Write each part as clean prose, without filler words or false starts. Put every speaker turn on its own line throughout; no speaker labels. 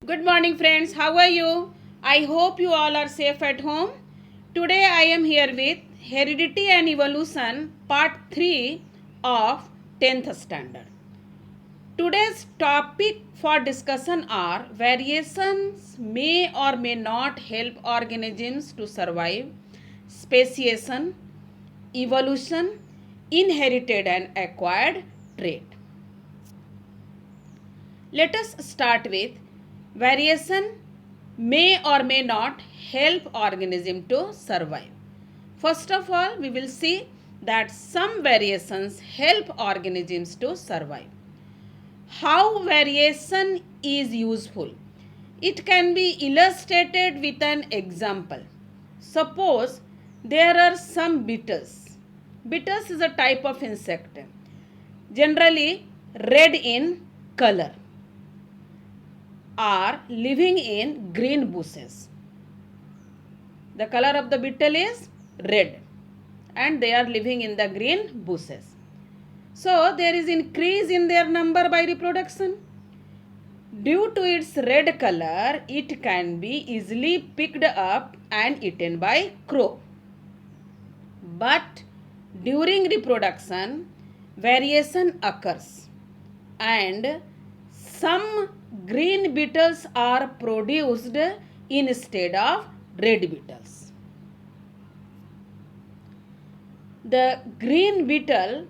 Good morning, friends. How are you? I hope you all are safe at home. Today I am here with Heredity and Evolution Part 3 of 10th Standard. Today's topic for discussion are variations may or may not help organisms to survive, speciation, evolution, inherited and acquired trait. Let us start with variation may or may not help organism to survive. First of all, we will see that some variations help organisms to survive. How variation is useful? It can be illustrated with an example. Suppose there are some beetles. Beetles is a type of insect, generally red in color, are living in green bushes. The color of the beetle is red and they are living in the green bushes. So there is increase in their number by reproduction. Due to its red color, it can be easily picked up and eaten by crow. But during reproduction, variation occurs and some green beetles are produced instead of red beetles. The green beetle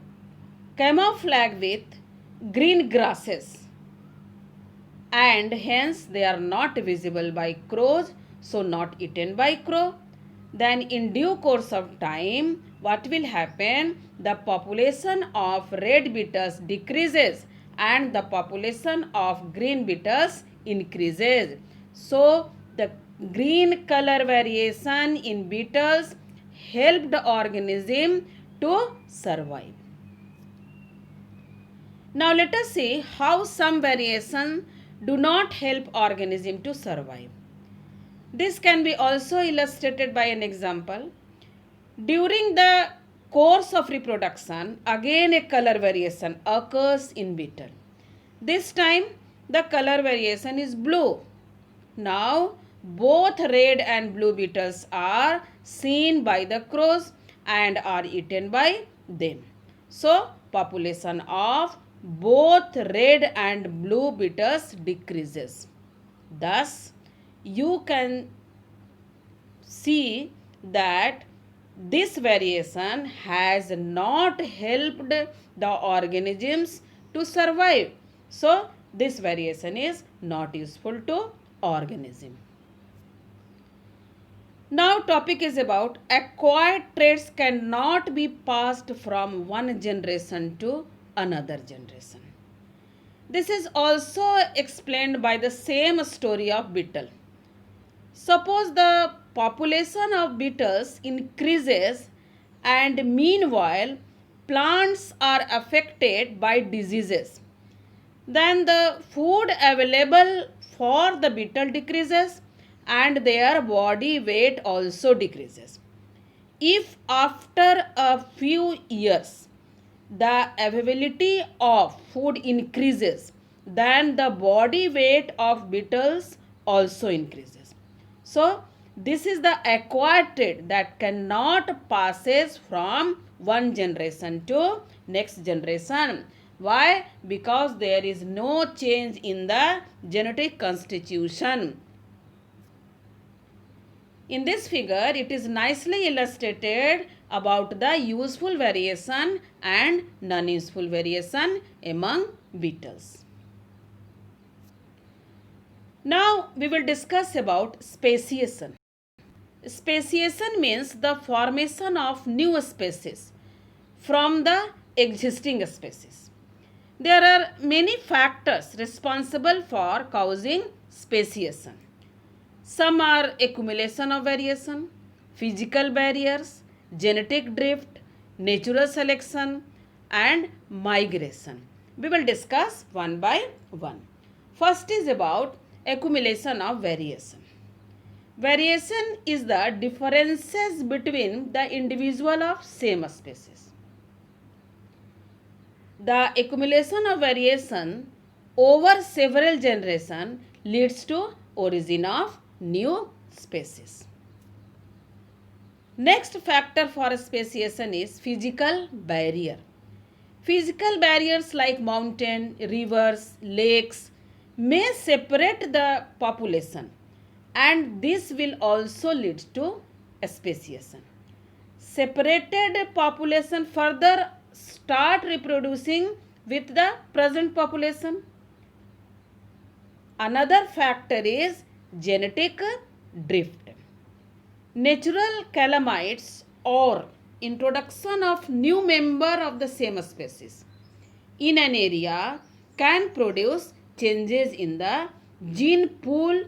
camouflage with green grasses and hence they are not visible by crows, so not eaten by crow. Then in due course of time, what will happen? The population of red beetles decreases and the population of green beetles increases. So the green color variation in beetles helped the organism to survive. Now let us see how some variation do not help organism to survive. This can be also illustrated by an example. During the course of reproduction, again a color variation occurs in beetle. This time the color variation is blue. Now both red and blue beetles are seen by the crows and are eaten by them. So population of both red and blue beetles decreases. Thus you can see that this variation has not helped the organisms to survive. So this variation is not useful to organism. Now topic is about acquired traits cannot be passed from one generation to another generation. This is also explained by the same story of beetle. Suppose the population of beetles increases and meanwhile plants are affected by diseases. Then the food available for the beetle decreases and their body weight also decreases. If after a few years the availability of food increases, then the body weight of beetles also increases. So this is the acquired trait that cannot passes from one generation to next generation. Why? Because there is no change in the genetic constitution. In this figure, it is nicely illustrated about the useful variation and non-useful variation among beetles. Now, we will discuss about speciation. Speciation means the formation of new species from the existing species. There are many factors responsible for causing speciation. Some are accumulation of variation, physical barriers, genetic drift, natural selection and migration. We will discuss one by one. First is about accumulation of variation. Variation is the differences between the individual of same species. The accumulation of variation over several generations leads to origin of new species. Next factor for speciation is physical barrier. Physical barriers like mountain, rivers, lakes may separate the population, and this will also lead to speciation. Separated population further start reproducing with the present population. Another factor is genetic drift. Natural calamites or introduction of new member of the same species in an area can produce changes in the gene pool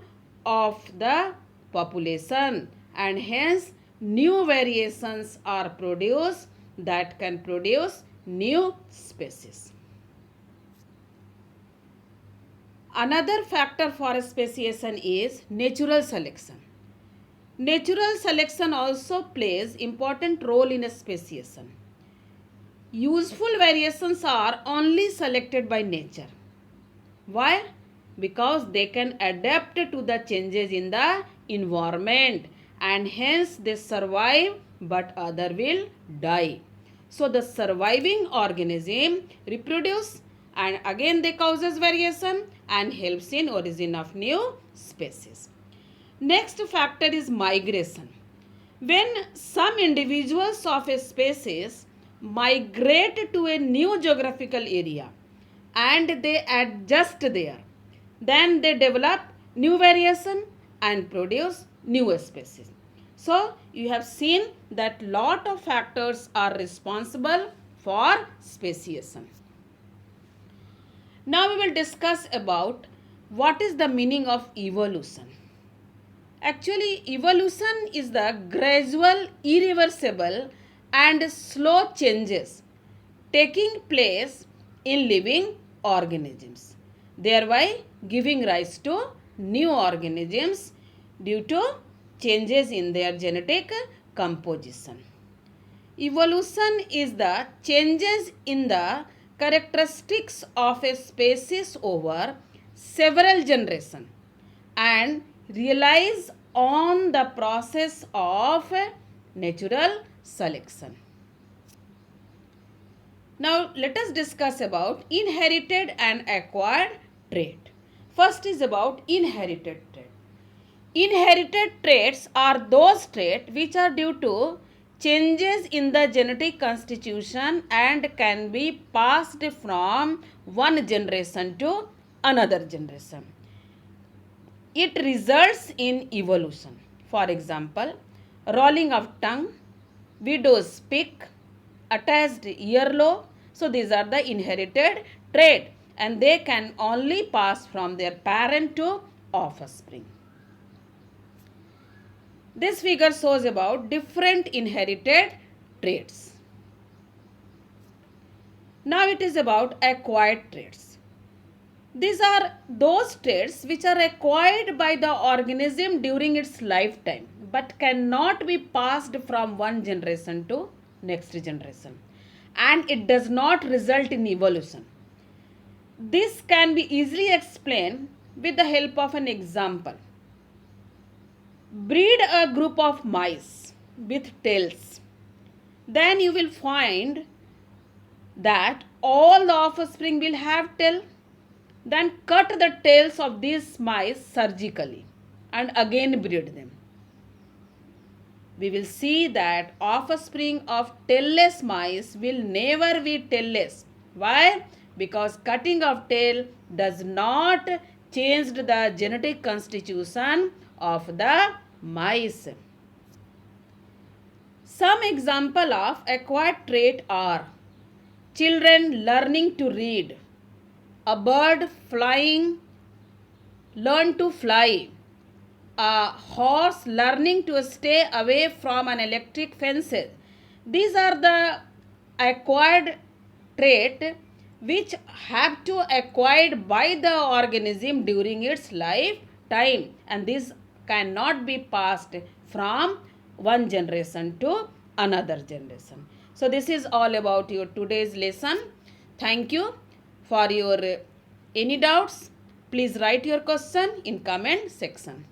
of the population, and hence new variations are produced that can produce new species. Another factor for speciation is natural selection. Natural selection also plays important role in speciation. Useful variations are only selected by nature. Why? Because they can adapt to the changes in the environment, and hence they survive but other will die. So the surviving organism reproduce and again they causes variation and helps in origin of new species. Next factor is migration. When some individuals of a species migrate to a new geographical area and they adjust there, then they develop new variation and produce new species. So you have seen that lot of factors are responsible for speciation. Now we will discuss about what is the meaning of evolution. Actually, evolution is the gradual, irreversible and slow changes taking place in living organisms, thereby giving rise to new organisms due to changes in their genetic composition. Evolution is the changes in the characteristics of a species over several generations and relies on the process of natural selection. Now let us discuss about inherited and acquired trait. First is about inherited trait. Inherited traits are those traits which are due to changes in the genetic constitution and can be passed from one generation to another generation. It results in evolution. For example, rolling of tongue, widow's peak, attached earlobe. So these are the inherited traits and they can only pass from their parent to offspring. This figure shows about different inherited traits. Now it is about acquired traits. These are those traits which are acquired by the organism during its lifetime but cannot be passed from one generation to next generation, and it does not result in evolution. This can be easily explained with the help of an example. Breed a group of mice with tails. Then you will find that all the offspring will have tail. Then cut the tails of these mice surgically and again breed them. We will see that offspring of tailless mice will never be tailless. Why? Because cutting of tail does not change the genetic constitution of the mice. Some example of acquired trait are children learning to read, a bird flying, learn to fly, a horse learning to stay away from an electric fence. These are the acquired trait which have to acquired by the organism during its lifetime, and this cannot be passed from one generation to another generation. So this is all about your today's lesson. Thank you. For your any doubts, Please write your question in comment section.